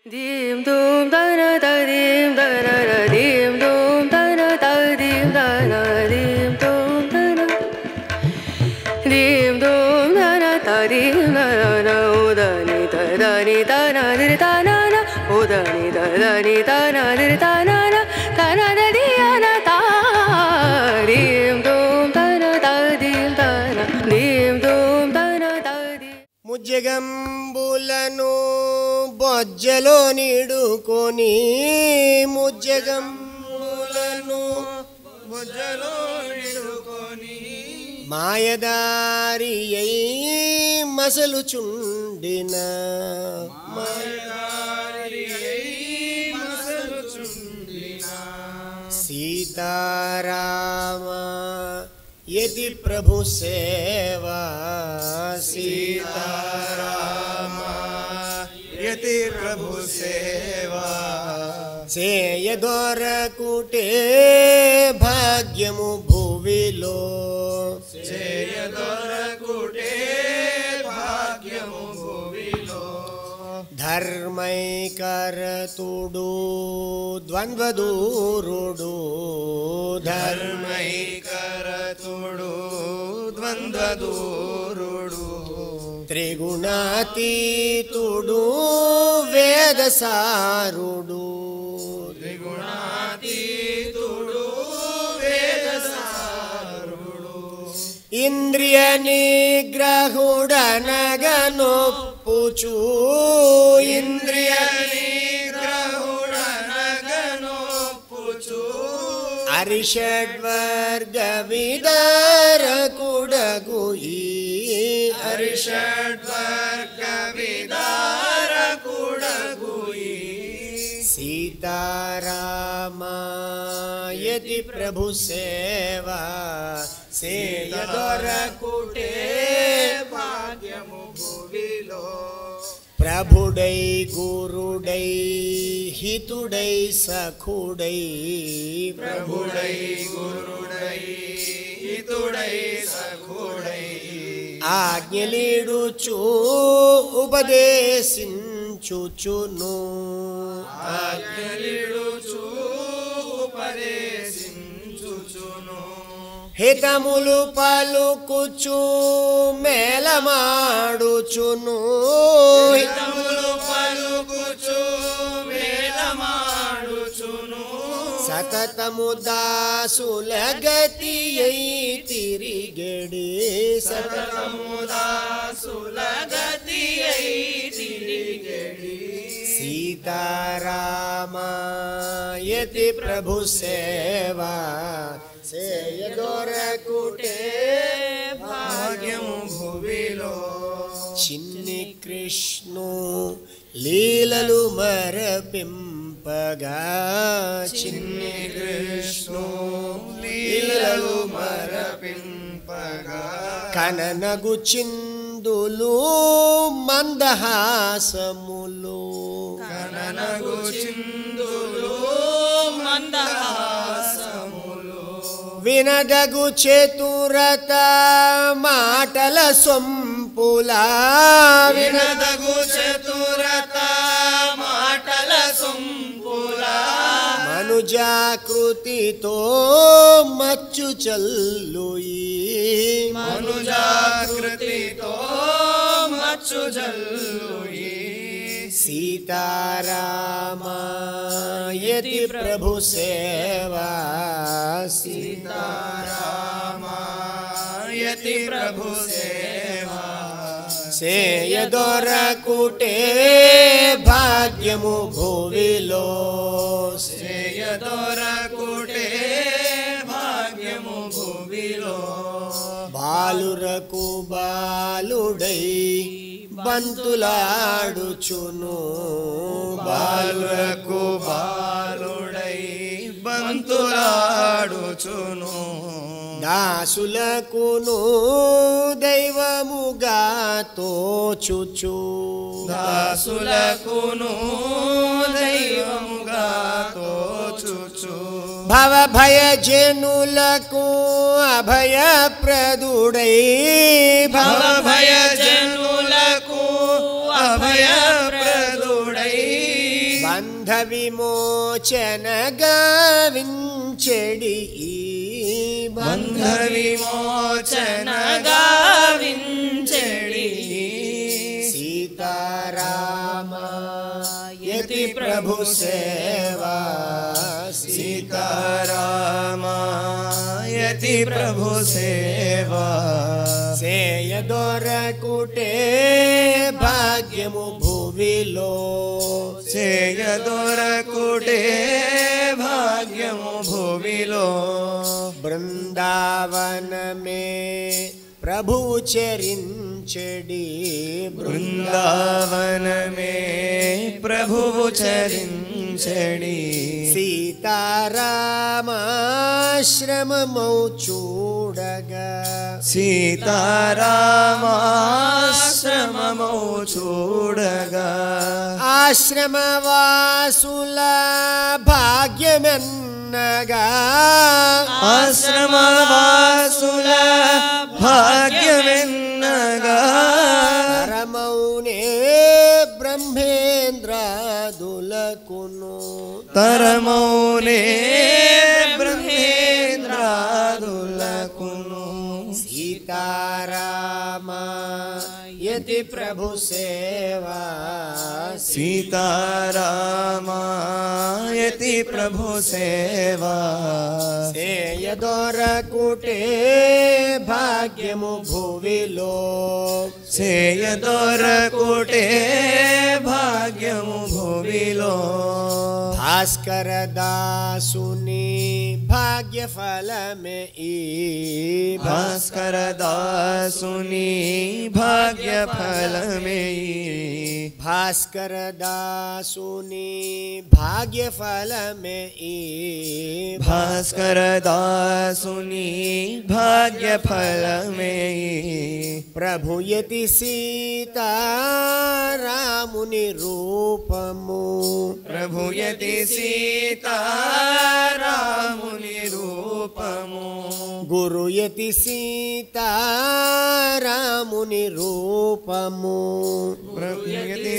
Dim dum da na da dim da na na dim dum da na da dim da na dim dum da na dim dum da na da dim da na o da ni da na di da na na o da ni da na di da na da di na da dim dum da na da dim da na dim dum da na da dim ముజ్జగంబులను బొజ్జలో నిడుకొని ముజ్జగంబులను బొజ్జలో నిడుకొని మాయదారి అయి మసలుచుండిన సీతారామ यदि प्रभु सेवा सीताराम यदि प्रभु सेवा చేయదొరకుటే భాగ్యము భువిలో చేయదొరకుటే భాగ్యము భువిలో ధర్మైకరతుడు ద్వంద్వదూరుడు ధర్మైకరతుడు ద్వంద్వదూరుడు త్రిగుణాతీతుడు వేదసారుడు త్రిగుణాతీతుడు వేదసారుడు ఇంద్రియ నిగ్రహుడనగనొప్పుచు ఇంద్రియ నిగ్రహుడనగనొప్పుచు అరిషడ్వర్గ విదారకుడగు ఈ అరిషడ్వర్గ విదారకుడగు ఈ సీతారామ యది ప్రభు సేవా చేయదొరకుటే భాగ్యము భువిలో ప్రభుడై గురుడై హితుడై సఖుడై ప్రభుడై గురుడై హితుడై సఖుడై ఆజ్ఞలీడుచు ఉపదేశించుచును ఆజ్ఞలీడుచు ఉపదేశించుచును హితములు పలుకుచు మేలమాడుచును హితములు పలుకుచు మేలమాడుచును సతతము దాసుల గతి అయి తిరిగెడి సతతము దాసుల గతి అయి తిరిగెడి సీతారామ యతి ప్రభు సేవా చేయదొరకుటే భాగ్యము భువిలో చిన్ని కృష్ణు లీలలు మరపింపగా చిన్ని కృష్ణు లీలలు మరపింపగా కననగు చిందులు మందహాసములు కననగు చిందులు మందహాసములు వినదగు చతురత మాటల సొంపులా వినదగు చతురత మాటల సొంపులా మనుజాకృతితో మచ్చు చల్లుయి మనుజాకృతితో మచ్చు చల్లుయి సీతారామ యతి ప్రభు సేవా సీతారామ యతి ప్రభు సేవా చేయదొరకుటే భాగ్యము భువిలో చేయదొరకుటే భాగ్యము భువిలో బాలురకు బాలుడై బంతులాడుచును బాలురకు బాలుడై బంతులాడుచును దాసులకును దైవముగా తోచుచు దాసులకును దైవముగా తోచుచు భవభయ జనులకు అభయప్రదుడై భవభయ జనులకు అభయప్రదుడై బంధ విమోచన గావించెడి బంధ విమోచన గావించెడి సీతారామ యతి ప్రభు సేవా సీతారామ యతి ప్రభు సేవా సేయ దొరకుటే భాగ్యము భువిలో సేయ దొరకుటే భాగ్యము భువిలో బృందావనమే ప్రభువు చరించెడి బృందావనమే ప్రభువు చరించెడి సీతారామాశ్రమమౌ చూడగా సీతారామాశ్రమమౌ చూడగా ఆశ్రమవాసుల భాగ్యమెన్నగా ఆశ్రమవాసుల భాగ్యమెన్నగా పరమౌనే బ్రహ్మేంద్రాదులకును తరమౌనే బ్రహ్మేంద్రాదులకును సీతారామ యతి ప్రభు సేవా సీతారామ యతి ప్రభు సేవా సేయ దొరకుటే భాగ్యము భువిలో సేయ దొరకుటే భాగ్యము భువిలో భాస్కర దాసుని భాగ్య ఫలమే ఈ భాస్కర దాసుని భాగ్య ఫలమే భాస్కర దాసుని భాగ్య ఫలమే ఈ భాస్కర దాసుని భాగ్య ఫలమే ప్రభుయతి సీతారాముని రూపము ప్రభుయతి సీతారాముని రూపము గురుయతి సీతారాముని రూపము ప్రభుయతి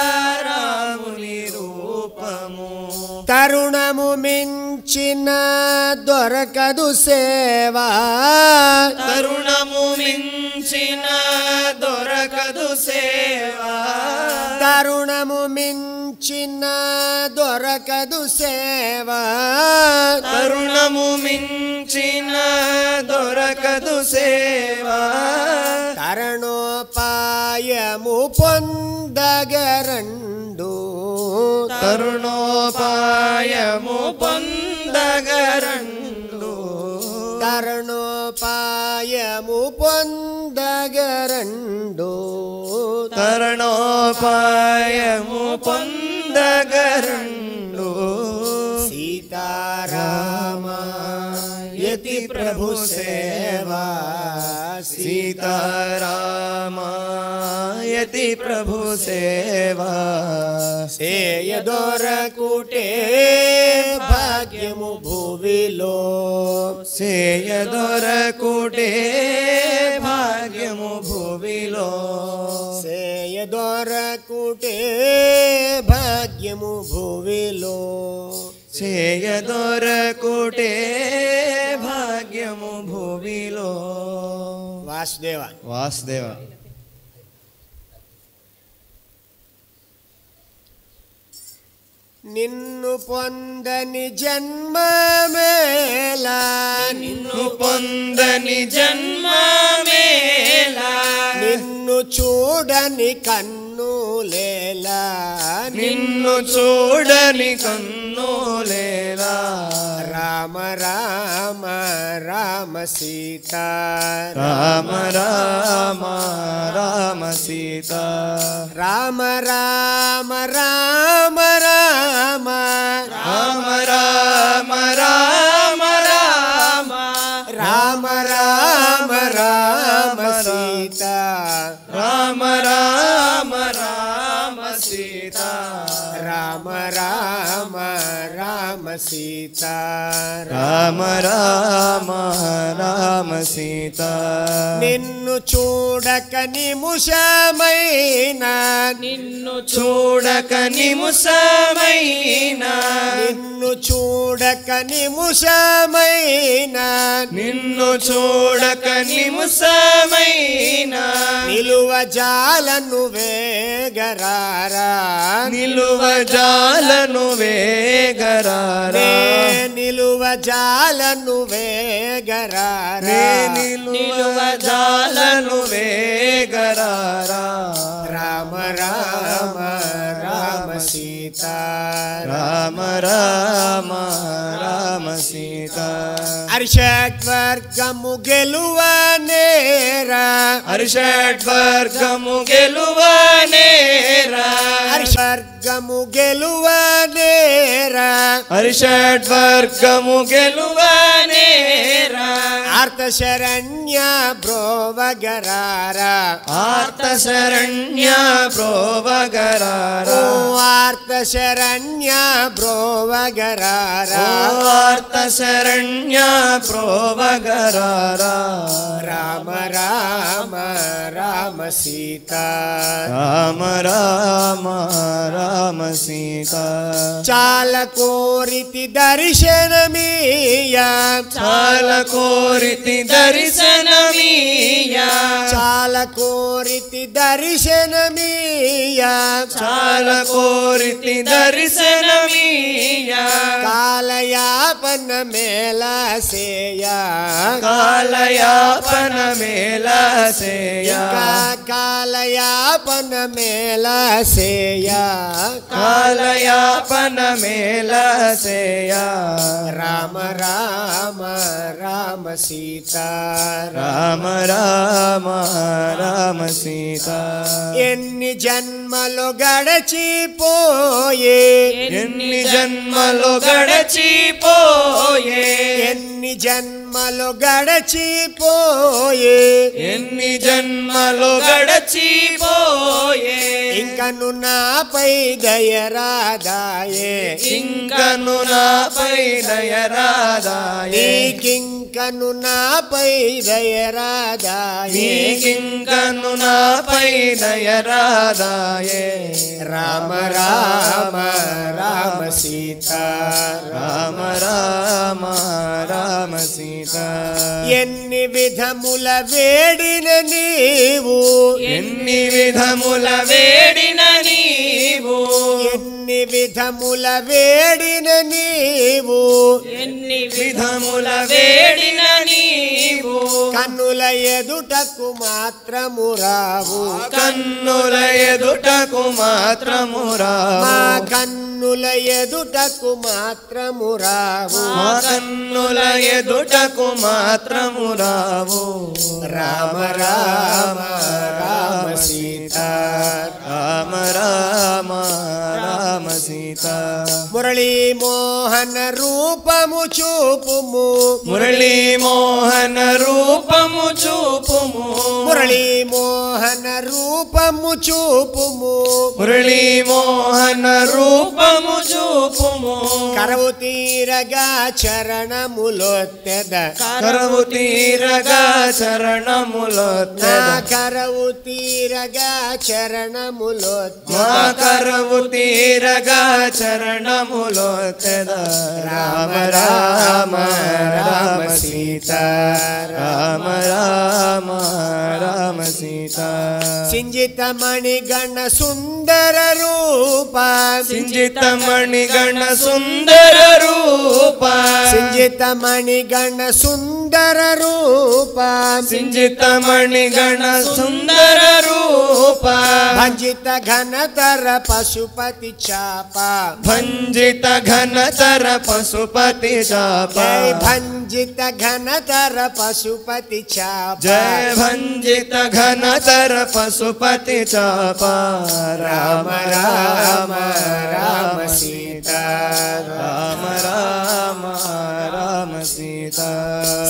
సీతారాముని రూపము తరుణము మించిన దొరకదు సేవా తరుణము మించిన దొరకదు సేవా తరుణము మించిన దొరకదు సేవా తరుణము మించిన దొరకదు సేవా తరుణోపాయము పొందగరండు తరుణోపాయము పొందగరండు తరుణోపాయము పొందగరండు తరుణోపాయము పొందగరండు సీతారామ యతి ప్రభు సేవా సీతారామ యతి ప్రభు సేవా సేయ దొరకుటే భాగ్యము భువిలో సేయ దొరకుటే భాగ్యము భువిలో సేయ దొరకుటే భాగ్యము భువిలో సేయ దొరకుటే భాగ్యము భువిలో వాసుదేవ వాసుదేవ నిన్ను పొందని జన్మమేలా నిన్ను పొందని జన్మమేలా నిన్ను చూడని కన్నులేలా నిన్ను చూడని కన్నులేలా రామ రామ రామ సీత రామ రామ రామ సీత రామ రామ రామ రామ రామ రామ రామ రామ రామ రామ రామ సీత రామ రామ రామ సీత రామ రామ రామ సీత రామ రామ రామ సీత నిన్ను చూడక నిముషమైనా నిన్ను చూడక నిముషమైనా నిన్ను చూడక నిముషమైనా నిన్ను చూడక నిముషమైనా నిలువ జాలను వేగరారా నిలువ జాలను వేగరారా నిలువ జాలను వేగరారా నిలువ జాలను వేగరారా రామ రామ రామ సీత రామ రామ రామ సీత అరిషడ్వర్గము గెలువనేరా అరిషడ్వర్గము గెలువనేరా అరిషడ్వర్గము గెలువనేరా అరిషడ్వర్గము గెలువనేరా ఆర్తశరణ్య బ్రోవగరారా ఆర్తశరణ్య బ్రోవగరారా ఆర్తశరణ్య బ్రోవగరారా ఆర్తశరణ్య బ్రోవగరారా రామ రామ రామ సీత రామ రామ రామ సీత చాలా కోరితి దర్శనమీయా చాలా కోరితి దర్శనమీయా చాలా కోరితి దర్శనమీయా చాలా కోరితి దర్శనమీయా కాలయాపన మేళసేయా కాలయాపన మేళసేయా కాలయాపన మేళసేయా కాలయాపన మేళసేయా రామ రామ రామ సీత రామ రామ రామ సీత ఎన్ని జన్మలు గడచిపోయే ఎన్ని జన్మలు గడచిపోయే ఎన్ని జన్మలు గడచిపోయే ఎన్ని జన్మలు గడచిపోయే ఇంకను నాపై దయరాదాయే ఇంకను నాపై దయరాదాయే నీకింకను నాపై దయరాదాయే నీకింకను నాపై దయరాదాయే రామ రామ రామ సీత రామ రామ రామ సీత ఎన్ని విధముల వేడిన నీవు ఎన్ని విధముల వేడిన నీవు ఎన్ని విధముల వేడిన నీవు ఎన్ని విధముల వేడిన నీవు కన్నుల ఎదుటకు మాత్రము రావు కన్నుల ఎదుటకు మాత్రము రావు మా కన్నుల ఎదుటకు మాత్రము రావు మా కన్నుల ఎదుటకు మాత్రము రావు రామ రామ రామ సీత రామ రామ రామ సీత మురళీ మోహన రూపము చూపుము మురళీ మోహన రూపము చూపుము మురళీ మోహన రూపము చూపుము మురళీ మోహన రూపము చూపుము కరవు తీరగా చరణములొత్తెద కరవు తీరగా చరణములొత్తెద కరవు తీరగా చరణములొత్తెద మా కరవు తీరగా చరణములొత్తెద రామ రామ రామ సీత రామ రామ రామ సీత సింజితమణి గణ సుందర రూప సింజితమణి గణ సుందర రూప సింజితమణి గణ సుందర రూప సింజితమణి గణ సుందర రూప భంజిత ఘనతర పశుపతి చాప భంజిత ఘనతర పశుపతి చాప జై భంజిత ఘనతర పశుపతి చాప జయ భంజిత ఘనతర పశుపతి చాప రామ రామ రామ సీత రామ రామ రామ సీత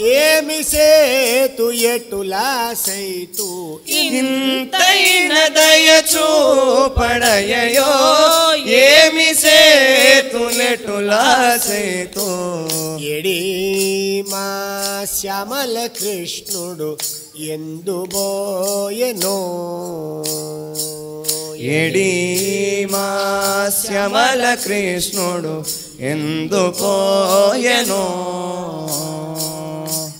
ఏమి సేతు ఎటులా సైతు ఇంతైన దయ చూపడయయో ఏమి సేతులెటులా సేతు ఎడి మా శ్యామల కృష్ణుడు ఎందుబోయెనో ఎడి మా శ్యామల కృష్ణుడు ఎందుపోయెనో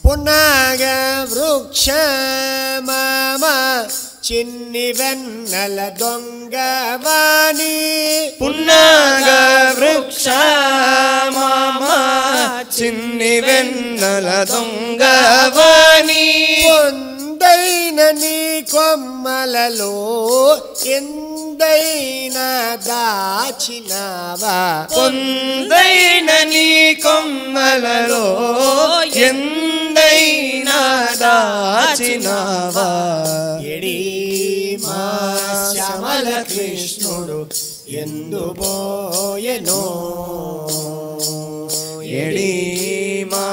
పునాగ వృక్ష మామ చిన్ని వెన్నెల దొంగవాణి పున్నాగ వృక్ష మామ చిన్ని వెన్నెల దొంగవాణి పొందైన నీ కొమ్మలలో ఎందైనా దాచినావా పొందైన నీ కొమ్మలలో ఎందైనా దాచినావా ఎడి మా శ్యామల కృష్ణుడు ఎందుబోయెనో ఎడి మా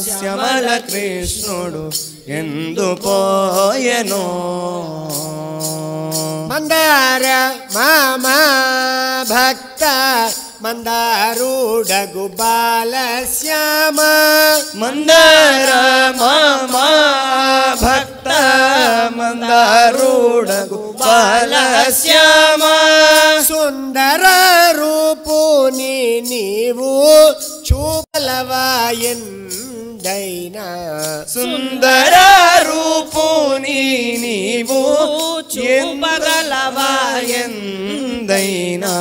శ్యామల కృష్ణుడు ఎందుపోయెనో మందార మామ భక్త మందారుడగు బాలశ్యామ మందార మామ భక్త మందారుడగు బాలశ్యామ సుందర రూపుని నీవు చూపలవా ఎందైనా సుందర రూపుని నీవు చూపగలవా ఎందైనా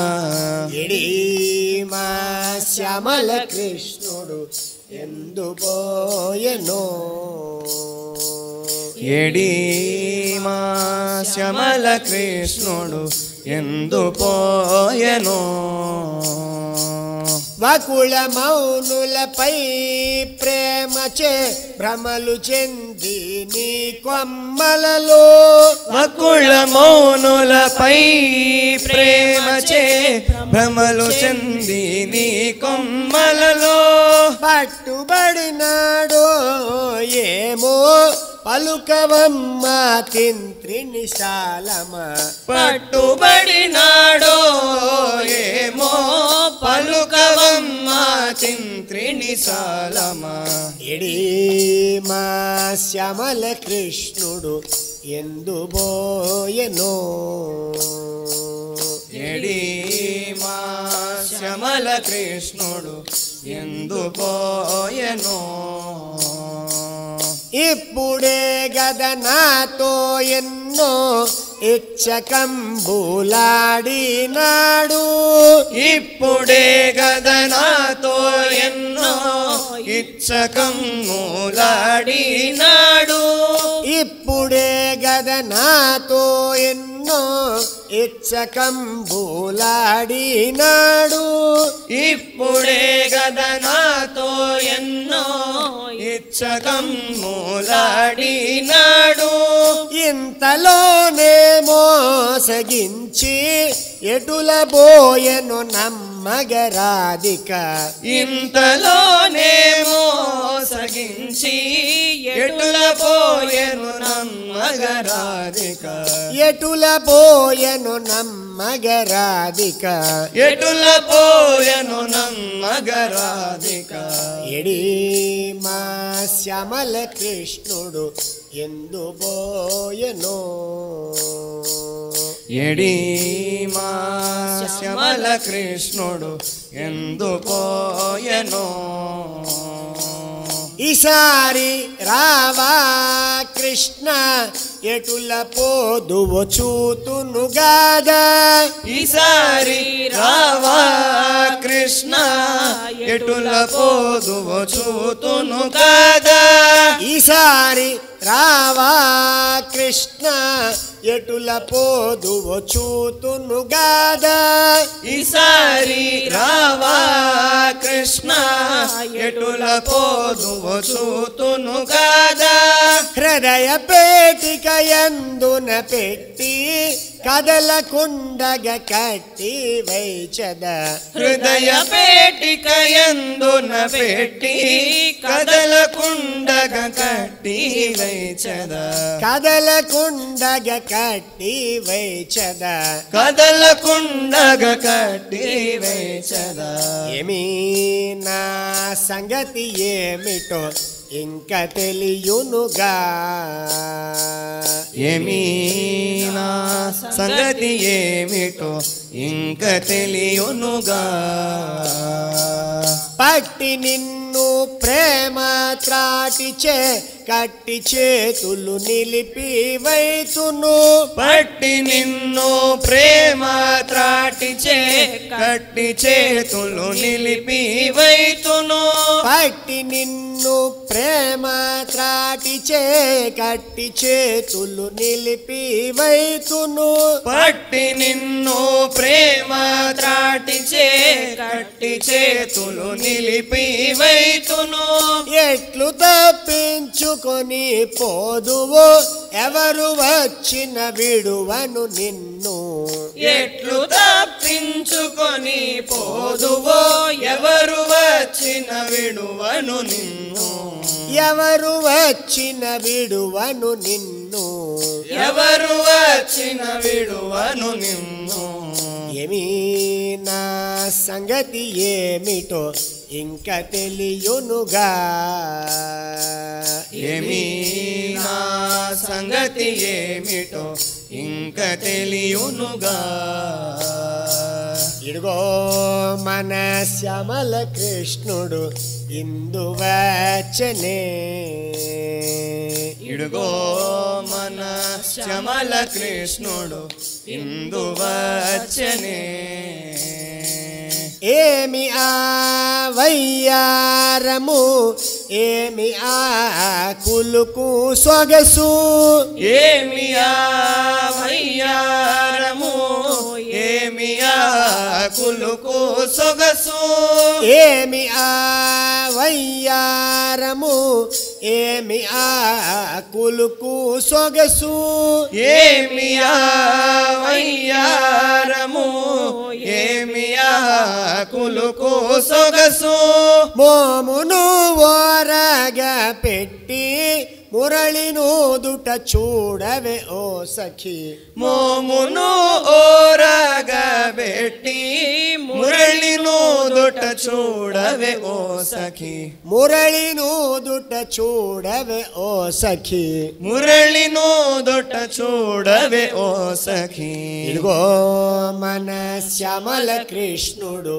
ఎడి మా శ్యామల కృష్ణుడు ఎందుబోయెనో ఎడి మా శ్యామల కృష్ణుడు ఎందుపోయెనో వకుళ మౌనులపై ప్రేమచే భ్రమలు చెంది నీ కొమ్మలలో వకుళ మౌనులపై ప్రేమచే భ్రమలు చెంది నీ కొమ్మలలో పట్టుబడినాడో ఏమో పలుకవమ్మ తింత్రిని శాలమ పట్టుబడినాడో ఏమో పలుకవమ్మ చింత్రిని సాలమా ఎడి మా శ్యామల కృష్ణుడు ఎందుబోయెనో ఎడి మా శ్యామల కృష్ణుడు ఎందుపోయెనో ఇప్పుడే గద నాతో ఎన్నో ఇచ్చకంబులాడినాడు ఇప్పుడే గద నాతో ఎన్నో ఇచ్చకమ్ములాడినాడు ఇప్పుడే గద నాతో ఎన్నో ఇచ్చకంబులాడినాడు ఇప్పుడే గద నాతో ఎన్నో ఇచ్చకమ్ములాడినాడు ఇంతలోనే మోసగించి ఎటుల బోయెను నమ్మగరాధిక ఇంతలోనే మోసగించి ఎటుల పోయెను నమ్మగరాధిక ఎటుల బోయెను నమ్మగరాధిక ఎటుల పోయెను నమ్మగరాధిక ఎడి మా శ్యామల కృష్ణుడు ఎందుబోయెనో ఎడి మా శ్యామల కృష్ణుడు ఎందుపోయెనో ఈసారి రావా కృష్ణ ఎటుల పోదువు చూతును గాదా ఈసారి రావా కృష్ణ ఎటుల పోదువు చూతును కాదా ఈసారి రావా కృష్ణ ఎటుల పోదువు చూతును గాదా ఈసారి రావా కృష్ణ ఎటుల పోదువు చూతును కాదా హృదయ పేటిక యందున పెట్టి కదలకుండగ కట్టి వైచద హృదయ పేటిక యందున పెట్టి కదలకుండగ కట్టి వైచద కదలకుండగ కట్టి వైచద కదలకుండగ కట్టి వైచద ఏమీ నా సంగతి ఏమిటో ఇంక తెలియునుగా ఏమీ నా సంగతి ఏమిటో ఇంక తెలియునుగా పట్టి నిన్ను ప్రేమ త్రాటిచే కట్టి చేతులు నిలిపి వైతును పట్టి నిన్ను ప్రేమ త్రాటిచే కట్టి చేతులు నిలిపి వైతును పట్టి నిన్ను ప్రేమ త్రాటిచే కట్టి చేతులు నిలిపి వైతును పట్టి నిన్ను ప్రేమ త్రాటిచే కట్టి చేతులు నిలిపి వైతును ఎట్లు తప్పించుకొని పోదువో ఎవరు వచ్చిన విడువను నిన్ను ఎట్లు తప్పించుకొని పోదువో ఎవరు వచ్చిన విడువను నిన్ను ఎవరు వచ్చిన విడువను నిన్ను ఎవరు వచ్చిన విడువను నిన్ను ఏమీ నా సంగతి ఏమిటో ఇంక తెలియునుగా ఏమీ నా సంగతి ఏమిటో ఇంక తెలియునుగా ఇడుగో మన శ్యామల కృష్ణుడు ఇందువచనే ఇడుగో మన శ్యామల కృష్ణుడు ఇందువచనే ఏమి ఆ వయ్యారము ఏమి ఆ కులుకు సొగసు ఏమి ఆ వయ్యారము ఏమి ఆ కులుకు సొగసు ఏమి ఆ వయ్యారము ఏమి ఆ కులుకు సొగసు ఏమి ఆ వయ్యారము ఏమి ఆ కులుకు సొగసు మోమును ఓరగా పెట్టి మురళినోదుట చూడవే ఓ సఖి మోమును ఓరగా పెట్టి మురళినోదుట చూడవే ఓ సఖి మురళినోదుట చూడవే ఓ సఖి మురళినోదుట చూడవే ఓ సఖి ఇదిగో మన శ్యామల కృష్ణుడు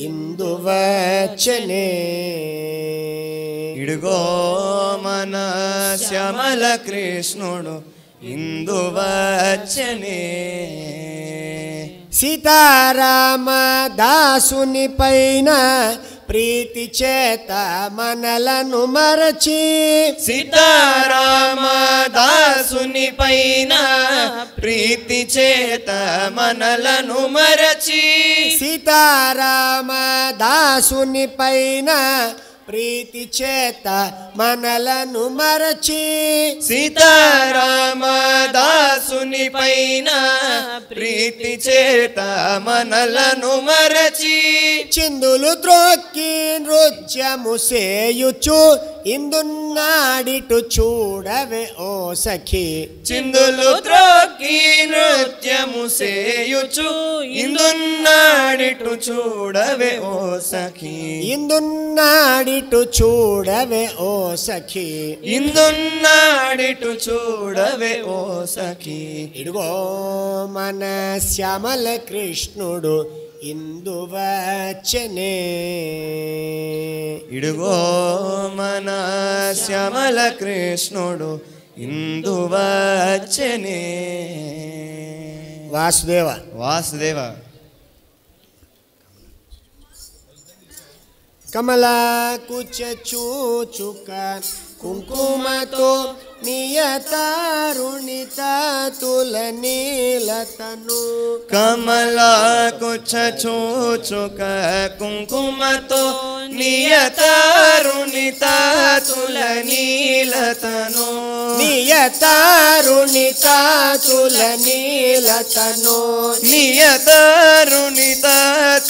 ఇందువచనే ఇడుగో మన శ్యామల కృష్ణుడు ఇందువచనే సీతారామ దాసుని పైన ప్రీతి చేత మనలను మరచి సీతారామ దాసుని పైన ప్రీతి చేత మనలను మరచి సీతారామ దాసుని పైన ప్రీతి చేత మనలను మరచి సీతారామ దాసుని పైన ప్రీతి చేత మనలను మరచి చిందులు త్రొక్కి నృత్యము సేయుచు ఇందున్నాడిటు చూడవే ఓ సఖి చిందులు త్రొక్కి నృత్యము సేయుచు ఇందున్నాడిటు చూడవే ఓ సఖి ఇందున్నాడిటు చూడవే ఓ సఖి ఇందున్నాడిటు చూడవే ఓ సఖి ఇడుగో మన శ్యామల కృష్ణుడు ఇందువచనే ఇడుగో మన శ్యామల కృష్ణుడు ఇందువచనే వాసుదేవ వాసుదేవ కమలా కుచ చూచుక कुङ्कुमतो नियतारुणिता तुलनीलतनु कमला कुछ छूचुक कुङ्कुमतो नियतारुणिता तुलनीलतनु नियतारुणिता तुलनीलतनु नियतारुणिता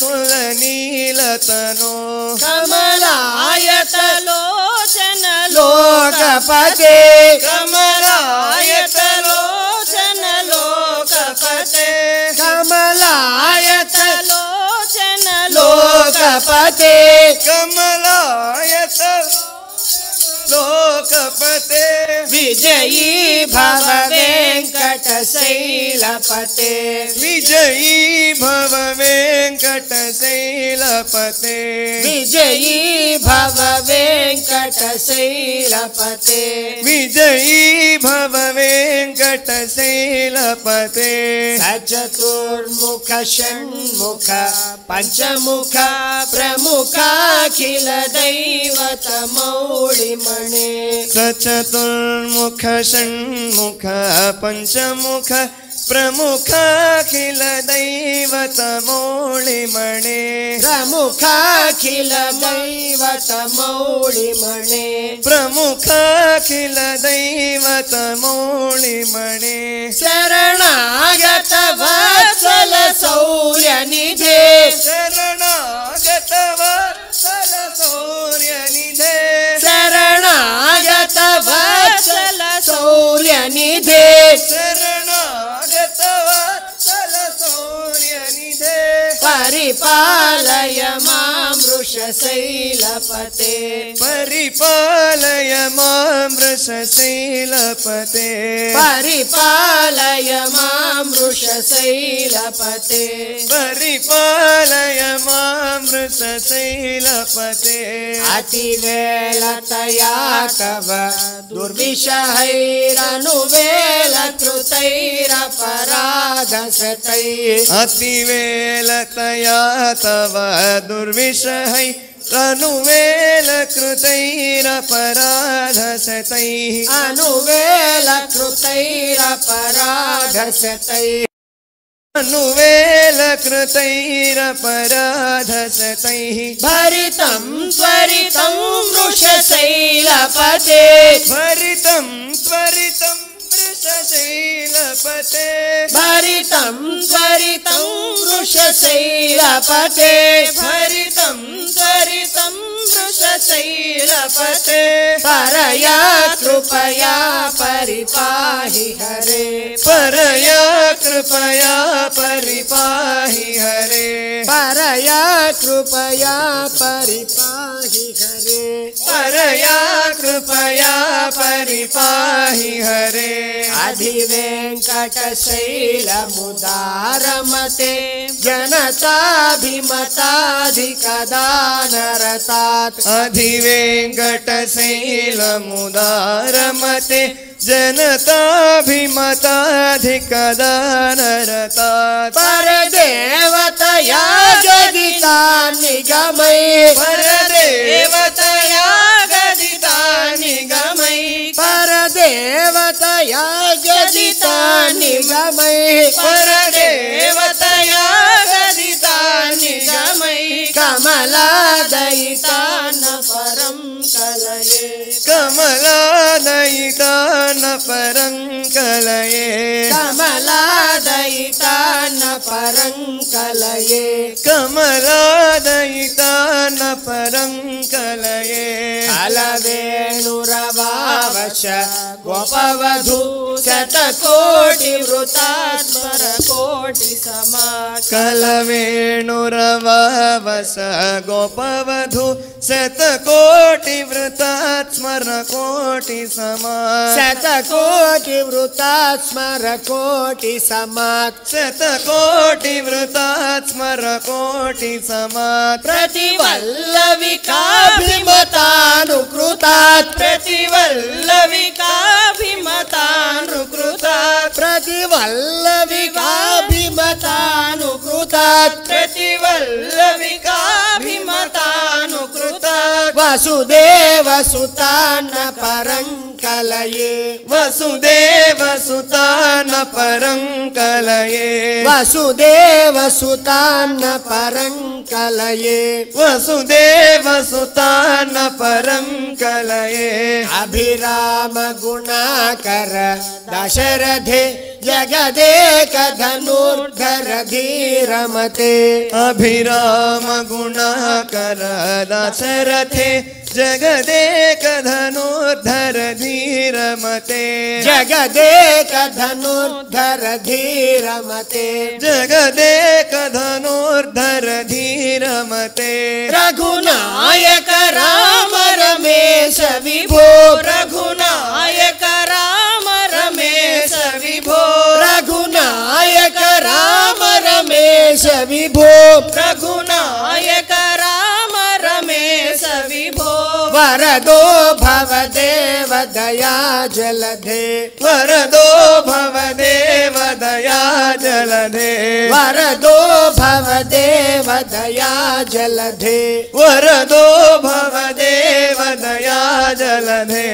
तुलनीलतनु कमलायतलोचन लोकपते कमलायतलोचन लोकपते कमलायतलोचन लोकपते कमलायत लोकपते विजयी भव वेङ्कटशैलपते विजयी भव वेङ्कटशैलपते विजयी भव वेङ्कटशैलपते विजयी भव वेङ्कटशैलपते सचतुर्मुख षण्मुख पञ्चमुख प्रमुखाखिल दैवतमौळिमणे सचतुर्मुख षण्मुख पञ्चमुख प्रमुखाखिल दैवतमौळिमणे प्रमुखाखिल दैवतमौळिमणे प्रमुखाखिल दैवतमौळिमणे शरणागत वत्सल सौर्यनिधे शरणागत वत्सल सौर्यनिधे शरणागत वत्सल सौर्यनिधे शरणागत वत्सल सौर्यनिधे परिपालय मां वृषशैलपते परिपालय मां वृषशैलपते परिपालय मां वृषशैलपते परिपालय मां वृषशैलपते अतिवेलतया तव दुर्विषहैरनुवेलकृतैरपराधशतैः अतिवेलतया तव दुर्विषहै अनुवेलकृतैरपराधशतैः अनुवेलकृतैरपराधशतैः अनुवेलकृतैरपराधशतैः भरितं त्वरितं वृषशैलपते भरितं त्वरितं वृषशैलपते भरितं त्वरितं वृषशैलपते भरितं त्वरितं वृषशैलपते परया कृपया परिपाहि हरे परया कृपया परिपाहि हरे परया कृपया परिपाहि हरे परया कृपया परिपाहि हरे अधिवेङ्कटशैलमुदारमते जनताभिमताधिकदानरतात् अधिवेङ्कटशैलमुदारमते जनताभिमताधिकदानरतात् परदेवतया गदिता निगमै परदेवतया गदिता निगमै परदेवतया गदिता निगमै परदेवतया गदिता निगमै कमलादयिता न परं कलये कमलादयिता न परं कलये कमलादयिता न परं कलये कमलादयिता न परं कलये अलवेणुरवावश गोपवधू शतकोटिवृतात्पर कोटिसमात् कलवेणुरवावस गोपवधू शतकोटिवृतात् स्मरकोटिसमात् शतकोटिवृतात् स्मरकोटिसमात् शतकोटिवृतात् स्मरकोटिसमात् प्रतिवल्लविकाभिमतानुकृतात् प्रतिवल्लविकाभिमतानुकृतात् प्रतिवल्लविकाभिमतानुकृतात् प्रतिवल्लविकाभिमतानुकृतात् वसुदेवसुतान् परं कलये वसुदेवसुतान् परं कलये वसुदेवसुतान् परं कलये वसुदेवसुतान् परं कलये अभिराम गुणाकर दशरथे जगदेक धनुर्धर धीरमते अभिराम गुणाकर दशरथे जगदेक धनुर्धर धीरमते जगदेक धनुर्धर धीरमते जगदेक धनुर्धर धीरमते रघुनायक राम रमेश विभो रघुनायक राम रमेश विभो रघुनायक राम रमेश विभो रघुनायक राम रमेश विभो वरदो भवदेव दया जलधे वरदो भवदेव दया जलधे वरदो भवदेव दया जलधे वरदो भवदेव दया जलधे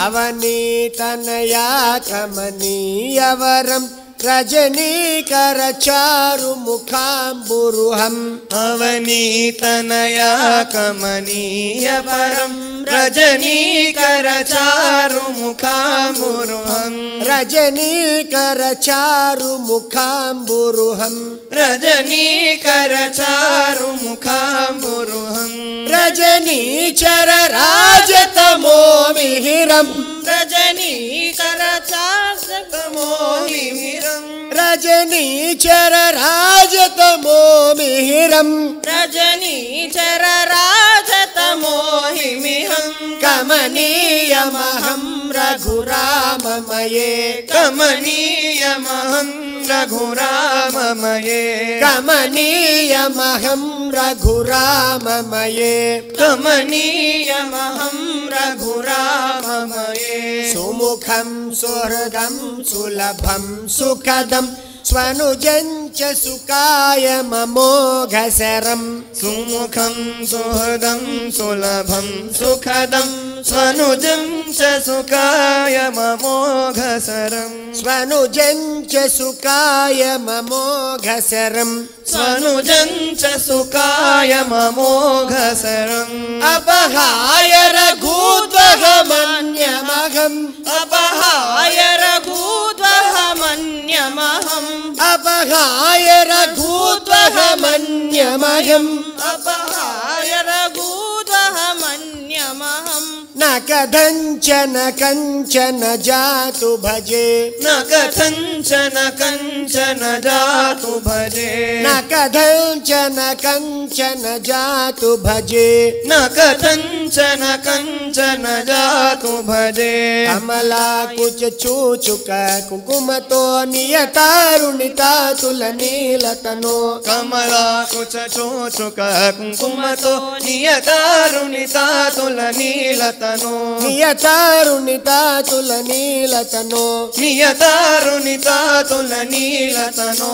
अवनीतनया कमनीयवरं रजनीकर चारु मुखाम्बुरुहम् अवनीतनया कमनीय परं रजनीकर चारु मुखाम्बुरुहम् रजनीकर चारु मुखाम्बुरुहम् रजनीकर चारु मुखाम्बुरुहम् रजनीचर राजतमो मिहिरम् रजनीकर चारतमो मिहिरम् रजनीचर राजतमो मिहिरम् रजनीचर राजतमो हिमिहम् कमनीयमहं रघुराममये कमनीयमहं रघुराममये कमनीयमहं रघुराममये कमनीयमहं रघुराममये सुमुखं सुहृदं सुलभं सुखदं स्वनुजं च सुखाय ममोघसरम् सुमुखं सुहृदं सुलभं सुखदं स्वनुजं च सुखाय ममोघसरम् स्वनुजं च सुखाय ममोघसरम् स्वनुजं च सुखाय ममोघसरम् अपहाय रघुद्वहमन्यमहम् अपहाय रघुद्वहमन्यमहम् अपहाय रघुद्वहमन्यमहम् अपहाय रघुद्वहमन्यमहम् न कथञ्चन कञ्चन जातु भजे न कथञ्चन कञ्चन जातु भजे न कथञ्चन कञ्चन जातु भजे न कथञ्चन कञ्चन जातु भजे कमलाकुच चूचुक कुङ्कुमतो नियतारुणिता तुलनीलतनो कमलाकुच चोचुक कुङ्कुमतो नियतारुणिता तुलनीलतनो नियतारुणिता तुलनीलतनो नियतारुणिता तुलनीलतनो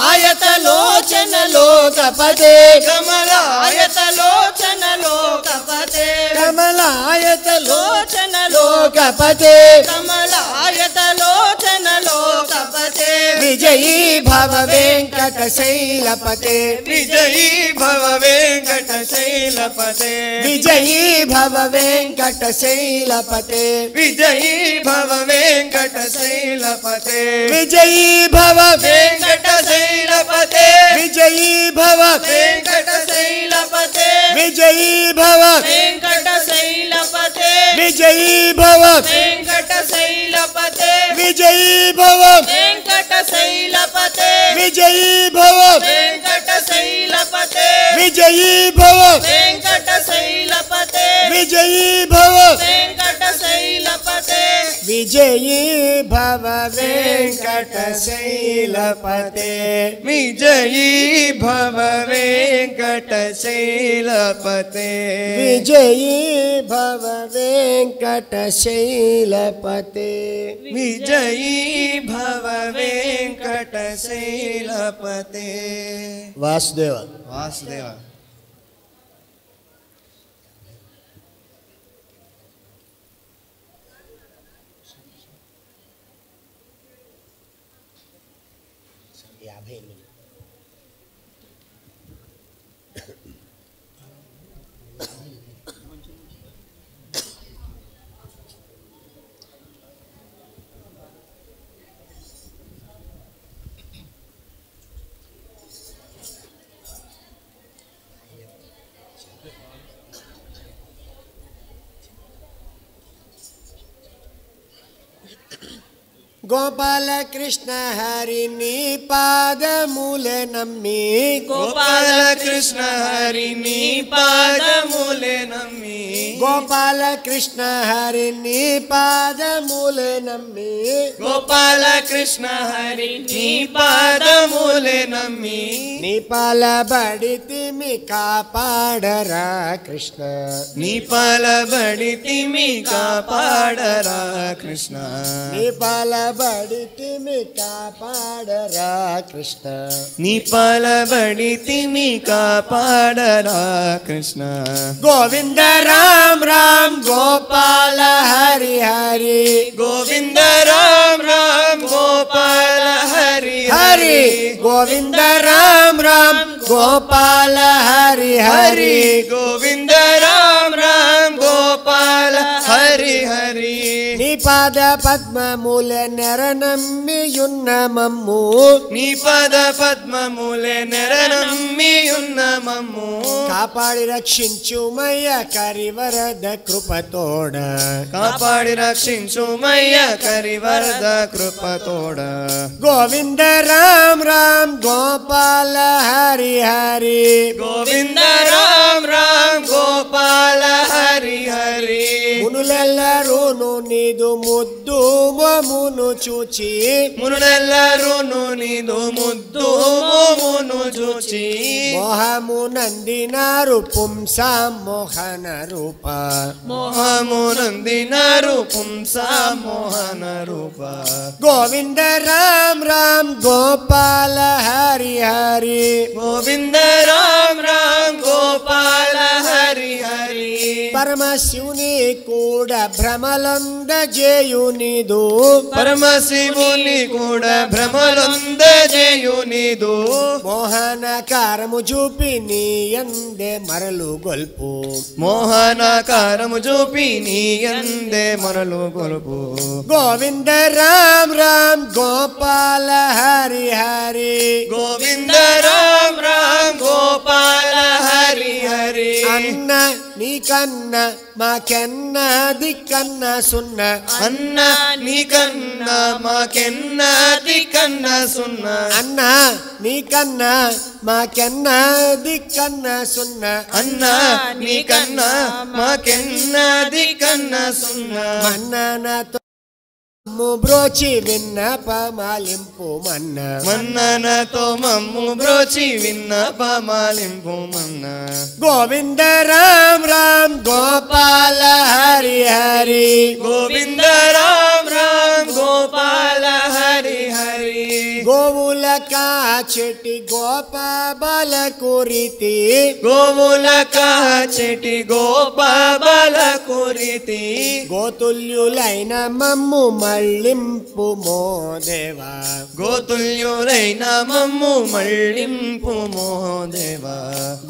कमलायतलोचन लोकपते कमलायतलोचन लोकपते कमलायतलोचन लोकपते कमलायतलोचन लोकपते विजयी भव वेङ्कटशैलपते विजयी भव वेङ्कटशैलपते विजयी भव वेङ्कटशैलपते विजयी भव वेङ्कटशैलपते विजयी भव वेङ्कटशैलपते विजयी भव वेङ्कटशैलपते विजयी भव वेङ्कटशैलपते विजयी भव वेङ्कटशैलपते विजयी भव वेङ्कटशैलपते विजयी भव वेङ्कटशैलपते विजयी भव वेङ्कटशैलपते विजयी भव वेङ्कटशैलपते विजयी भव वेङ्कटशैलपते विजयी भव वेङ्कटशैलपते विजयी भव वेङ्कटशैलपते विजयी भव वेङ्कटशैलपते वासुदेव वासुदेव గోపాల కృష్ణ హరిని పాదములే నమ్మి గోపాల కృష్ణ హరిని పాదములే నమ్మి గోపాల కృష్ణ హరిని పాదములే నమ్మి గోపాల కృష్ణ హరిని పాదములే నమ్మి నీ పాలబడితిమి కాపాడరా కృష్ణ నీ పాలబడితిమి కాపాడరా కృష్ణ నీ పాలబడితిమి కాపాడరా కృష్ణ నీ పాలబడితిమి కాపాడరా కృష్ణ గోవింద రామ్ రామ్ గోపాల హరి హరి గోవింద రామ్ రామ్ గోపాల హరి హరి గోవింద రామ్ రామ్ గోపాల హరి హరి గోవింద రామ్ రామ్ గోపాల హరి హరి నీ పాద పద్మముల నెరనమ్మియున్న మమ్ము నీ పద పద్మములే నెరనమ్మియున్న మమ్ము కాపాడి రక్షించుమయ్య కరివరద కృపతోడ కాపాడి రక్షించుమయ్య కరివరద కృపతోడ గోవింద రామ్ రామ్ గోపాల హరి హరి గోవింద రామ్ రామ్ గోపాల హరి హరి మునులెల్లరూను నీదు ముద్దు మోమును చూచి మునులెల్లరూను నీదు ముద్దు మోమును చూచి మోహము నందినారు పుంసా మోహన రూప మోహమునందినారు పుంసా మోహన రూప గోవింద రామ్ రామ్ గోపాల హరి హరి గోవింద రామ్ రామ్ గోపాల హరి హరి పరమశివుని కూడా భ్రమలంద జేయునిదు పరమశివుని కూడా భ్రమలొంద చేయునిదు మోహనకారము చూపి నీ అందే మరలు గొల్పు మోహనాకారము చూపి నీ అందే మరలు గొలుపు గోవింద రామ్ రామ్ గోపాల హరి హరి గోవింద రామ్ రామ్ గోపాల హరి హరి అన్న నీకన్న మాకెన్న దిక్కన్న సున్న అన్న నీకన్నా మాకెన్న దిక్కన్న సున్న అన్న నీకన్న మాకెన్న దిక్కన్న సున్న అన్న నీకన్నా మాకెన్న దిక్కన్న సున్న మన్ననతో బ్రోచి విన్నపమాలింపు మన్న మన్ననతో మమ్ము బ్రోచి విన్నపమాలింపు మన్న గోవింద రామ్ రామ్ గోపాల హరి హరి గోవింద రామ్ రామ్ గోపాల హరి హరి గోవుల కాచెటి గోప బల కురితి గోవుల కాచెటి గోపాల కురితి గోతుల్యులైన మమ్ము మళ్ళింపు మోదేవా గోతుల్యులైన మమ్ము మళ్ళింపు మోదేవా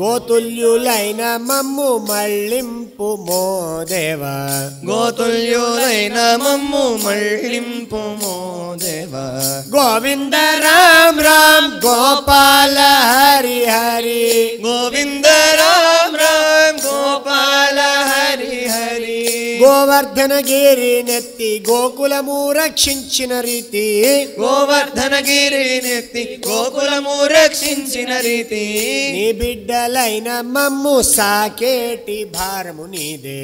గోతుల్యులైన మమ్ము మళ్ళింపు మోదేవా గోతుల్యులైన మమ్ము మళ్ళింపు మోదేవా గోవింద రామ్ రామ్ గోపాల హరి హరి గోవింద రామ్ రామ్ గోపాల హరి హరి గోవర్ధనగిరి నెత్తి గోకులము రక్షించిన రీతి గోవర్ధనగిరి నెత్తి గోకులము రక్షించిన రీతి నీ బిడ్డలైన మమ్ము సాకేటి భారము నీదే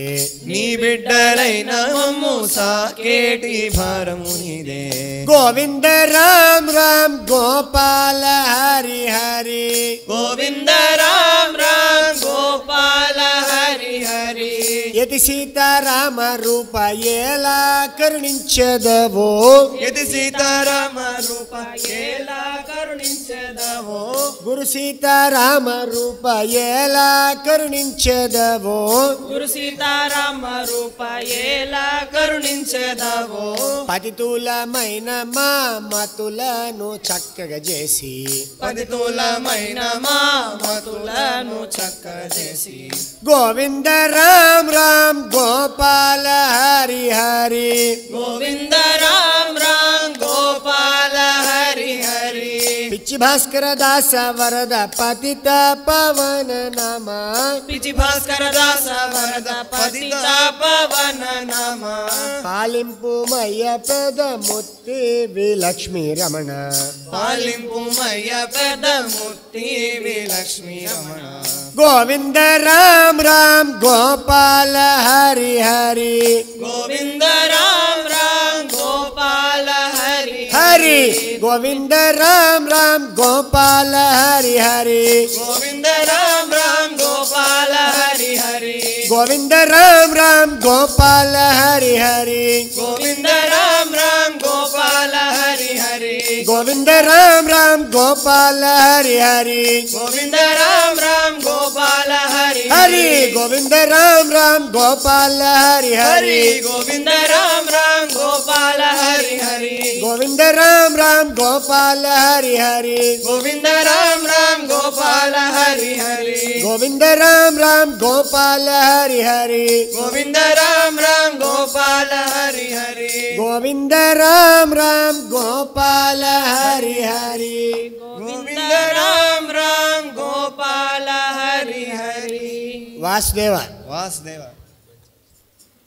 నీ బిడ్డలైన మమ్ము సాకేటి భారము నీదే గోవింద రామ్ రామ్ గోపాల హరి హరి గోవింద రామ్ రామ్ గోపాల హరి హరి యతి సీతారామ రూప ఎలా కరుణించెదవో యతి సీతారామ రూప ఎలా కరుణించెదవో గురు సీతారామ రూప ఎలా కరుణించెదవో గురు సీతారామ రూప ఎలా కరుణించెదవో పతితులమైన మా మతులను చక్కగా చేసి పతితులమైన మా మతులను చక్కగా చేసి గోవింద రామ్ రామ్ గోపాల హరి హరి గోవింద రామ్ రామ్ గోపాల హరి హరి పిచ్చి భాస్కర దాస వరద పతిత పవన నమ పిచి భాస్కర దాస వరద పతిత పవన నమ పాలింపు మయ్య పెద ముత్తి విలక్ష్మీ రమణ పాలింపు మయ్య పెద్ద ముత్తి విలక్ష్మీ రమణ గోవింద రామ్ రామ్ గోపాల హరి హరి గోవింద రామ్ రామ్ గోపాల హరి హరి గోవింద రామ్ రామ్ గోపాల హరి హరి గోవింద రామ్ రామ్ గోపాల హరి హరి గోవింద రామ్ రామ్ గోపాల హరి హరి గోవింద రామ్ రామ్ గోపాల హరి హరి గోవింద రామ్ రామ్ గోపాల హరి హరి గోవింద రామ్ రామ్ గోపాల హరి హరి గోవింద రామ్ రామ్ గోపాల హరి హరి హరి గోవింద రామ్ రామ్ గోపాల హరి హరి గోవింద రామ్ రామ్ గోపాల హరి హరి గోవింద రామ్ రామ్ గోపాల హరి హరి గోవింద రామ్ రామ్ గోపాల హరి హరి గోవింద రామ్ రామ్ గోపాల హరి హరి గోవింద రామ్ రామ్ గోపాల హరి హరి గోవింద రామ్ రామ్ గోపాల హరి హరి వాసుదేవ వాసుదేవ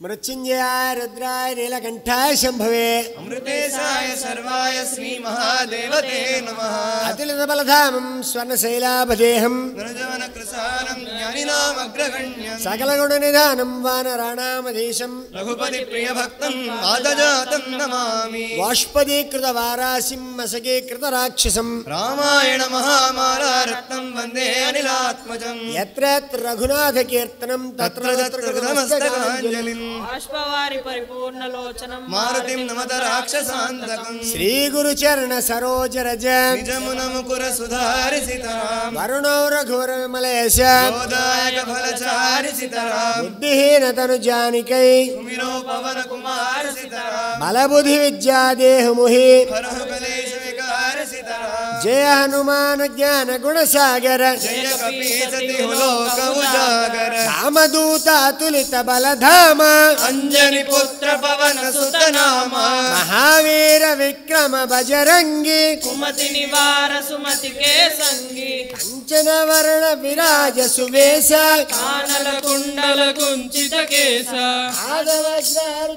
మృత్యుంజయాయ రుద్రాయ నీలకంఠాయ శంభవే అమృతేశాయ సర్వాయ శ్రీ మహాదేవతే నమః అతులిత బలధామం స్వర్ణశైలాభదేహం నరజవన కృసానం జ్ఞానినాం అగ్రగణ్యం సకల గుణ నిధానం వానరాణామధీశం రఘుపతి ప్రియ భక్తం ఆదజాతం నమామి బాష్పదీకృత వారాసిం మసకీకృత రాక్షసం రామాయణ మహామాలారత్నం వందే అనిలాత్మజం యత్ర యత్ర రఘునాథ కీర్తనం తత్ర తత్ర కృతమస్తకాంజలిం బాష్పవారి పరిపూర్ణలోచనం మారుతిం నమత రాక్షసాంతకం శ్రీ గురు చరణ సరోజ రజ నిజమున ముకుర సుధారి సీతారాం వరుణో రఘువర విమలేశ గోదాయక ఫలచారి సీతారాం బుద్ధిహీన తను జానికై సుమిరో పవన కుమార సీతారాం బలబుద్ధి విద్యా దేహముహి హరహ కలేశ వికార సీతారాం జయ హనుమాన జ్ఞాన గుణ సాగర జయ కపీసతి లోక ఉజాగర రామదూత అతులిత బలధామ అంజని పుత్ర పవన సుతనామ మహావీర విక్రమ బజరంగి కుమతి నివార సుమతి కే సంగి కంచన వర్ణ విరాజ సువేశ కానల కుండల కుంచిత కేశ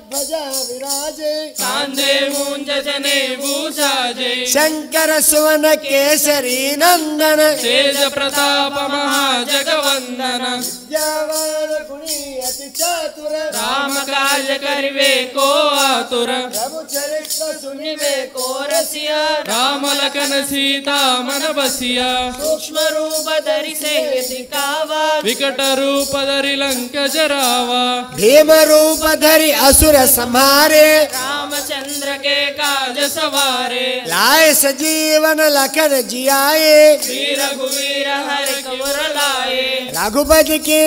ధ్వజ విరాజే కాందే మూంజ జనే భూషాజే శంకర సువన కేసరి నందన తేజ ప్రతాప మహాజగవందన విద్యావాన గుణి అతి చాతుర రామ కార్య కరివే కో ఆతుర ప్రభు చరిత్ర సునివే కోరసియా రామ లఖన సీతా మన బసియా సూక్ష్మ రూప ధరిసే దికావా వికట రూప ధరి లంక జరావా భీమ రూప ధరి అసుర సంహారే रामचंद्र के काज सवारे लाए सजीवन लखन जियाए श्री रघुवीर हर कवर लाए रघुपति की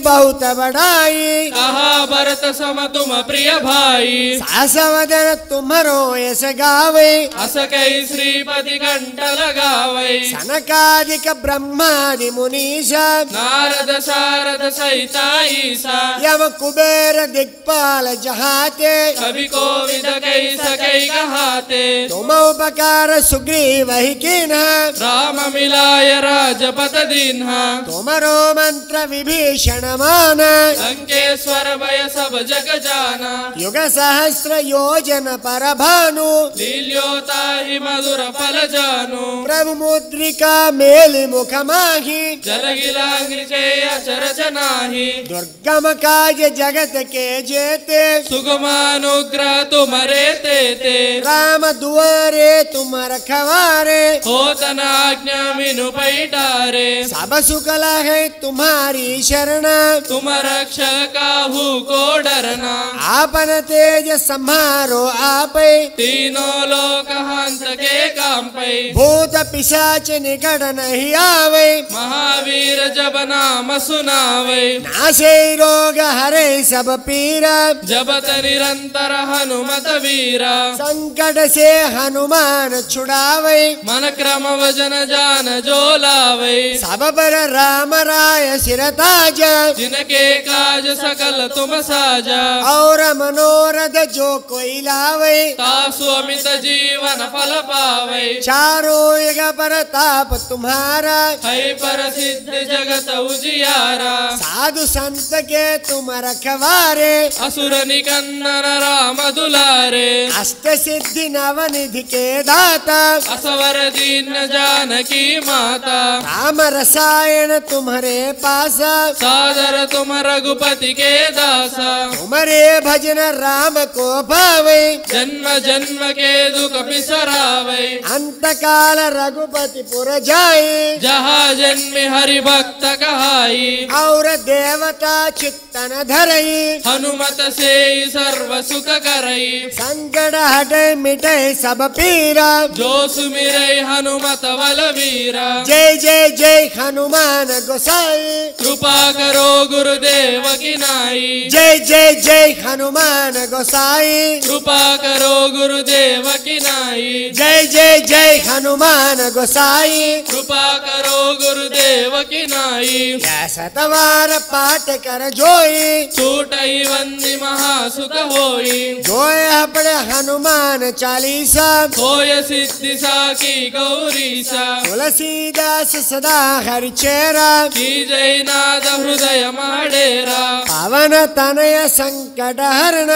बहुत बढ़ाई कहा भरत सम तुम प्रिय भाई सासवदन तुम्हारो यस गावे अस कई श्रीपति कंठ लगावे सनकादिक ब्रह्मादि मुनीषा नारद सारद सहिता ईसा यम कुबेर दिक्पाल जहाते कवि को विद कई सकई कहाते तुम उपकार सुग्रीव ही कीन्हा राम मिलाय राजपत दीन्हा तुमरो मंत्र विभीषण माना लंकेश्वर भय सब जग जाना युग सहस्र योजन पर भानु लील्योता ही मधुर फल जानू प्रभु मुद्रिका मेलि मुख माही जल गिलांग्रिचे अचरज नाही दुर्गम काज जगत के जेते सुगमानुग्रह तुम्हारे ते देते। राम दुआरे तुम रखवारे, हो तन आज्ञा मिनु पैठारे। सब सुख है तुम्हारी शरण, तुम रक्षक काहू को डरना। आपन तेज संहारो आप, तीनों लोक हंत के काम पे। भूत पिशाच निकट नहीं आवे, महावीर जब नाम सुनावे। नासे रोग हरे सब पीरा, जबत निरंतर हनुमत वीरा। संकट से हनुमान छुड़ावे, मन क्रम वजन जान जो लावे। सब पर राम राय सिर ताजा, जिनके काज सकल तुम साजा। और मनोरथ जो कोई लावे, तासु अमित जीवन फल पावे। चारों युग प्रताप तुम्हारा, है पर सिद्ध जगत उजियारा। साधु संत के तुम रखवारे, असुर निकंदन राम दुलारे। अष्ट सिद्धि नवनिधि के दाता, असवर दीन जानकी माता। राम रसायन तुम्हारे पास, सादर तुम रघुपति के दासा। तुम्हारे भजन राम को भावे, जन्म जन्म के दुख बिसरावे। अंत काल रघुपति पुर जाए, जहाँ जन्म हरि भक्त कहाई। और देवता चित्तन धरई, हनुमत से सर्व सुख करई। संकट हटे मिटे सब पीरा, जो सुमिरै हनुमत बलवीरा। जय जय जय हनुमान गोसाई, कृपा करो गुरुदेव की नाई। जय जय जय हनुमान गोसाई, कृपा करो गुरुदेव की नाई। जय जय जय हनुमान गोसाई। कृपा करो गुरुदेव की नाई। सतवार पाठ कर जोई, छूटई वंदी महासुख होई। जोय अपने हनुमान चालीसा, होय सिद्धि साकी गौरीसा। तुलसीदास सदा हरि चेरा, की जय नाद हृदय माडेरा। पवन तनय संकट हरण,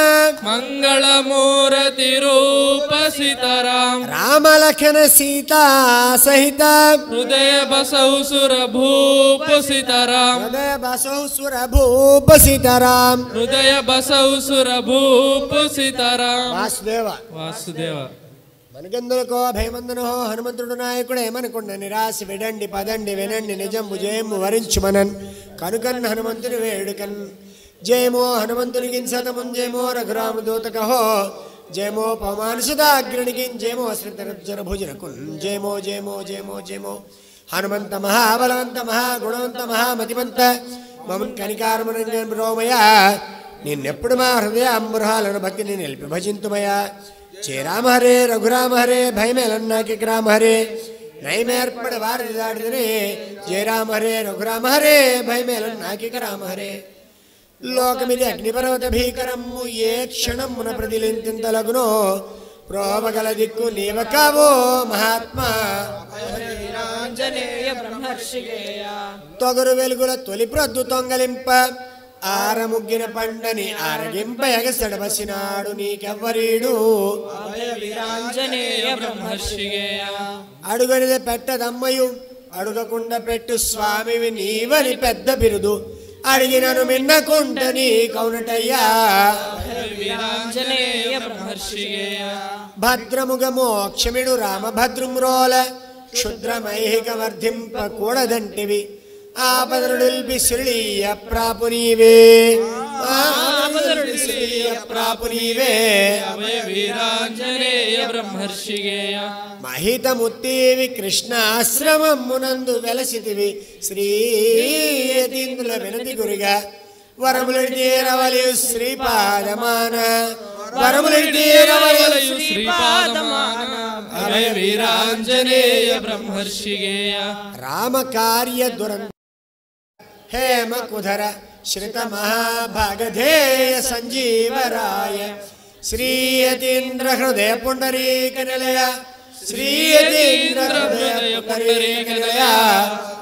मंगल मूर्ति रूप सीताराम। राम लखन सीता सहित, हृदय बसौ सुर भूप सीताराम। हृदय बसौ सुर भूप सीताराम। हृदय बसौ सुर भूप सीताराम। वासुदेव वासुदेव మనకెందుకో భయమందునో హనుమంతుడు నాయకుడే మనకున్న నిరాశ విడండి పదండి వినండి నిజంబు జయము వరించుమనన్ కనుకన్ హనుమంతుని వేడుకన్ జయమో హనుమంతునికి శతమున్ జయమో రఘురామ దూతకహో జయమో పవమానుసుదాగ్రణికి జయమో శ్రీధర భుజనకున్ జయమో జయమో జయమో జయమో హనుమంత మహాబలవంత మహాగుణవంత మహామతిమంత మమన్ కనికారమునంజన్ బ్రోమయ నిన్నెప్పుడు మా హృదయ అంబురాలను భక్తిని నిలిపి భజింతుమయ जय राम हरे रघुराम हरे भय में लन्ना के ग्राम हरे नई में अर्पण वार दाड़ने जय राम हरे रघुराम हरे भय में लन्ना के ग्राम हरे लोक मिले अग्निपर्वत भीकरम ये क्षणम मुन प्रतिलिंतिंत लग्नो प्रोभगल दिक्कु नीवकावो महात्मा आंजनेय ब्रह्मर्षिगेय तोगरु वेलुगुल तोलि प्रद्दु तोंगलिंप ఆరముగ్గిన పండని ఆరగింప ఎగసడబసినాడు నీకెవ్వరీడు వీరాంజనేయ బ్రహ్మర్షిగేయ అడుగనిదే పెట్టదమ్మయు అడుగకుండా పెట్టు స్వామివి నీవని పెద్ద బిరుదు అడిగినను మిన్నకుంట నీ కౌనటయ్యా వీరాంజనేయ బ్రహ్మర్షిగేయ భద్రముగ మోక్షమిడు రామభద్రుమ్రోల క్షుద్రమైహిక వర్ధింప కూడదంటివి ఆపదరుడిల్పి శ్రీయ ప్రాపునీవే ప్రాపునీవే వీరాంజనేయ బ్రహ్మర్షిగేయ మహితముత్తేవి కృష్ణాశ్రమమునందు వెలసితివి శ్రీయతీంద్రుల వినతి గురిగా వరములవలియు శ్రీపాదమాన వరములవలియు శ్రీపాదమాన అభయ వీరాంజనేయ బ్రహ్మర్షిగేయ రామ కార్య దురంత हेम कुधर श्रित महाभागधेय संजीवराय श्रीयतीन्द्र हृदय पुंडरीक निलय श्रीयतीन्द्र हृदय पुंडरीक निलय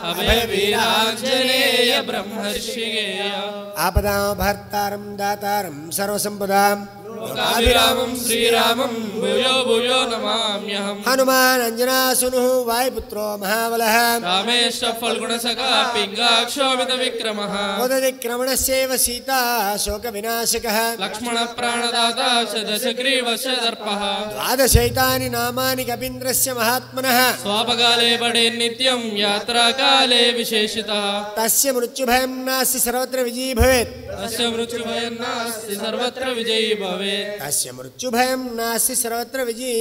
अभय वीरांजनेय ब्रह्मर्षिगेय आपदां भर्तारं दातारं सर्वसंपदां లోకాభిరామం శ్రీరామం భూయో భూయో నమామ్యహం. హనుమాన్ అంజనాసును వాయుపుత్రో మహాబలః రామేశ ఫల్గుణసఖా పింగాక్షోమిత విక్రమః. ఉదతిక్రమణస్యైవ సీతా శోక వినాశకః లక్ష్మణ ప్రాణదాత దశగ్రీవస్య దర్పః. ద్వాదశైతాని నామాని కపీంద్రస్య మహాత్మనః స్వాపకాలే పడే నిత్యం యాత్రాకాలే విశేషితః. తస్య మృత్యుభయం నాస్తి సర్వత్ర విజయీ భవేత్. తస్య మృత్యుభయం నాస్తి సర్వత్ర విజయీ భవేత్. తస్య మృత్యుభయం నాస్తి సర్వత్ర విజయీ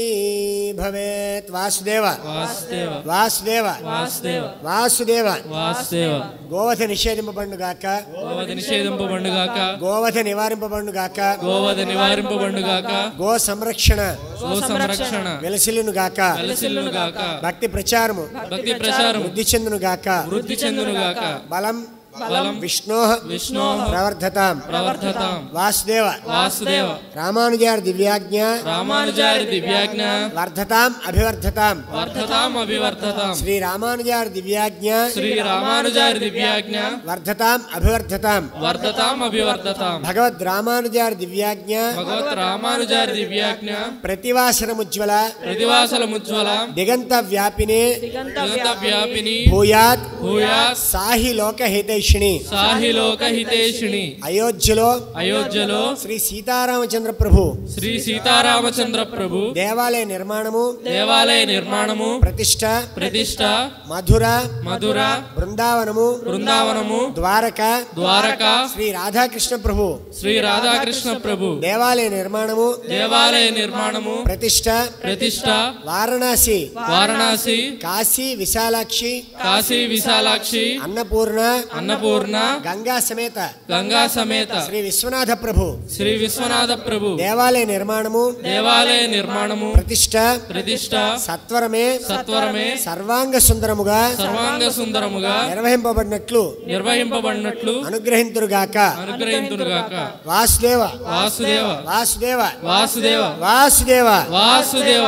భవేత్. వాసుదేవ వాసుదేవ వాసుదేవ వాసుదేవ వాసుదేవ. వాసుదేవ. గోవధ నిషేధింపబడుగాక, గోవధ నిషేధింపబడుగాక, గోవధ నివారింపబడుగాక, గోవధ నివారింపబడుగాక, గో సంరక్షణ గో సంరక్షణ వెలసిల్లునుగాక, వెలసిల్లుగాక, భక్తి ప్రచారము భక్తి ప్రచారం వృద్ధి చెందునుగాక, వృద్ధి చెందునుగాక, బలం బలం విష్ణోః విష్ణోః ప్రవర్ధతాం. ప్రవర్ధతాం. వాసుదేవ వాసుదేవ. రామానుజారి దివ్యాజ్ఞ రామానుజారి దివ్యాజ్ఞ వర్ధతాం అభివర్ధతాం. వర్ధతాం అభివర్ధతాం. శ్రీ రామానుజారి దివ్యాజ్ఞ శ్రీ రామానుజారి దివ్యాజ్ఞ వర్ధతాం అభివర్ధతాం. వర్ధతాం అభివర్ధతాం. భగవద్ రామానుజారి దివ్యాజ్ఞ భగవత్ రామానుజారి దివ్యాజ్ఞ ప్రతివాసనముజ్వల ప్రతివాసలముజ్వల దిగంత వ్యాపినే దిగంత వ్యాపిని భూయాత్ భూయాత్ సాహి లోకహితైషిణి. సాహి లోకహితేషిణి. అయోధ్యలో అయోధ్యలో శ్రీ సీతారామచంద్ర ప్రభు శ్రీ సీతారామచంద్ర ప్రభు దేవాలయ నిర్మాణము దేవాలయ నిర్మాణము ప్రతిష్ట ప్రతిష్ట మధుర మధుర బృందావనము బృందావనము ద్వారక ద్వారక శ్రీ రాధాకృష్ణ ప్రభు శ్రీ రాధాకృష్ణ ప్రభు దేవాలయ నిర్మాణము దేవాలయ నిర్మాణము ప్రతిష్ట ప్రతిష్ట వారణాసి వారణాసి కాశీ విశాలాక్షి కాశీ విశాలాక్షి అన్నపూర్ణ అన్నపూర్ణ గంగా సమేత గంగా సమేత శ్రీ విశ్వనాథ ప్రభు శ్రీ విశ్వనాథ ప్రభు దేవాలయ నిర్మాణము దేవాలయ నిర్మాణము ప్రతిష్ట ప్రతిష్ట సత్వరమే సత్వరమే సర్వాంగ సుందరముగా సర్వాంగ సుందరముగా నిర్వహింపబడినట్లు నిర్వహింపబడినట్లు అనుగ్రహింతురుగాక. అనుగ్రహింతురుగాక. వాసుదేవ వాసుదేవ వాసుదేవ వాసుదేవ వాసుదేవ వాసుదేవ